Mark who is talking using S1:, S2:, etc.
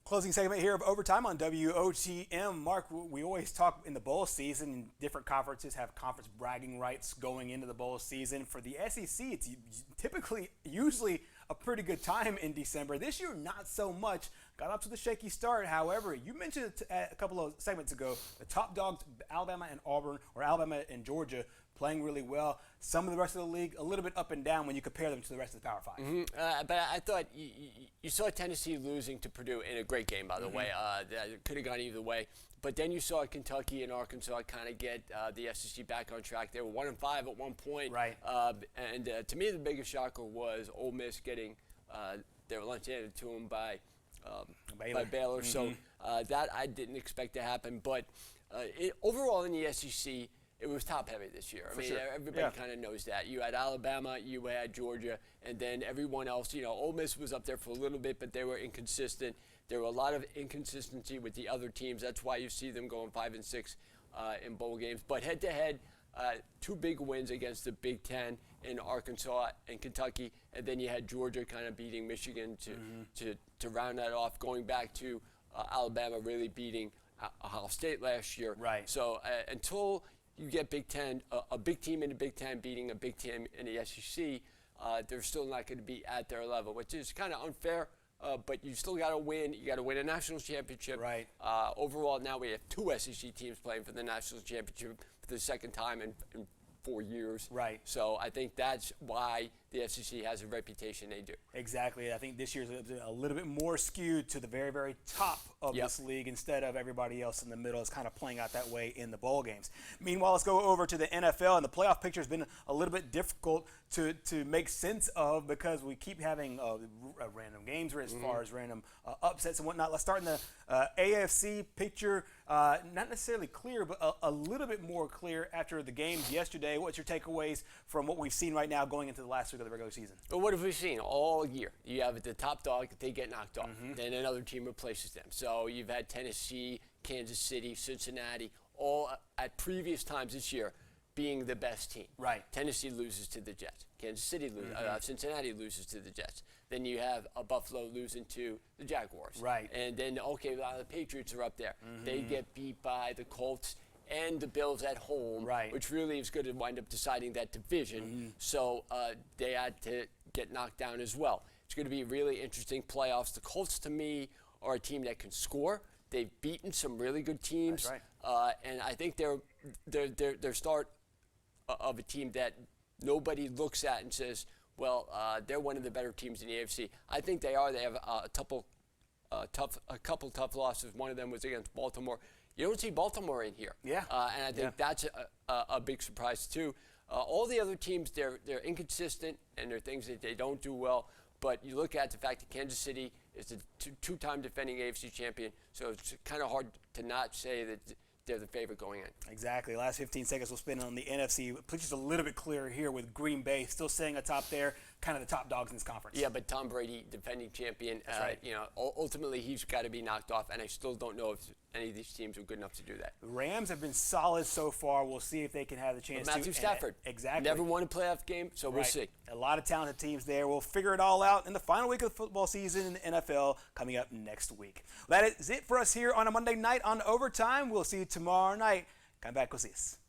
S1: Closing segment here of Overtime on WOTM. Mark, we always talk in the bowl season. Different conferences have conference bragging rights going into the bowl season. For the SEC, it's usually a pretty good time in December. This year, not so much. Got up to the shaky start. However, you mentioned it a couple of segments ago, the top dogs, Alabama and Auburn, or Alabama and Georgia, playing really well. Some of the rest of the league a little bit up and down when you compare them to the rest of the Power 5.
S2: But I thought you saw Tennessee losing to Purdue in a great game, by the way. It could have gone either way. But then you saw Kentucky and Arkansas kind of get the SEC back on track. They were 1-5 at one point.
S1: Right.
S2: And to me, the biggest shocker was Ole Miss getting their lunch handed to them by Baylor. So that I didn't expect to happen. But overall in the SEC, it was top-heavy this year. Everybody kind of knows that. You had Alabama, you had Georgia, and then everyone else. Ole Miss was up there for a little bit, but they were inconsistent. There were a lot of inconsistency with the other teams. That's why you see them going 5-6 in bowl games. But head-to-head, two big wins against the Big Ten in Arkansas and Kentucky, and then you had Georgia kind of beating Michigan to round that off, going back to Alabama really beating Ohio State last year.
S1: Right.
S2: So until you get Big Ten, a big team in the Big Ten beating a big team in the SEC, they're still not going to be at their level, which is kind of unfair. But you still got to win. You got to win a national championship.
S1: Right.
S2: Overall, now we have two SEC teams playing for the national championship for the second time in 4 years.
S1: Right.
S2: So I think that's why the SEC has a reputation they do.
S1: Exactly. I think this year's a little bit more skewed to the very, very top of this league instead of everybody else in the middle. It's kind of playing out that way in the bowl games. Meanwhile, let's go over to the NFL, and the playoff picture has been a little bit difficult to make sense of because we keep having random games as far as random upsets and whatnot. Let's start in the AFC picture. Not necessarily clear, but a little bit more clear after the games yesterday. What's your takeaways from what we've seen right now going into the last week of the regular season?
S2: Well, what have we seen all year? You have the top dog, they get knocked off. Then another team replaces them. So you've had Tennessee, Kansas City, Cincinnati, all at previous times this year being the best team.
S1: Right.
S2: Tennessee loses to the Jets. Kansas City loses. Cincinnati loses to the Jets. Then you have Buffalo losing to the Jaguars.
S1: Right.
S2: And then, the Patriots are up there. They get beat by the Colts and the Bills at home, which really is going to wind up deciding that division. So they had to get knocked down as well. It's going to be really interesting playoffs. The Colts, to me, are a team that can score. They've beaten some really good teams.
S1: That's right.
S2: And I think they're start of a team that nobody looks at and says, well, they're one of the better teams in the AFC. I think they are. They have a couple tough losses. One of them was against Baltimore. You don't see Baltimore in here.
S1: Yeah.
S2: And I think that's a big surprise, too. All the other teams, they're inconsistent, and there are things that they don't do well. But you look at the fact that Kansas City is the two-time defending AFC champion, so it's kind of hard to not say that they're the favorite going in.
S1: Exactly. Last 15 seconds we'll spend on the NFC. Just a little bit clearer here with Green Bay still staying atop there, kind of the top dogs in this conference.
S2: Yeah, but Tom Brady, defending champion,
S1: That's right.
S2: Ultimately he's got to be knocked off, and I still don't know if any of these teams are good enough to do that.
S1: The Rams have been solid so far. We'll see if they can have the chance
S2: but Matthew Stafford.
S1: Exactly.
S2: Never won a playoff game, so we'll see.
S1: A lot of talented teams there. We'll figure it all out in the final week of the football season in the NFL coming up next week. That is it for us here on a Monday night on Overtime. We'll see you tomorrow night. Come back, we'll see us.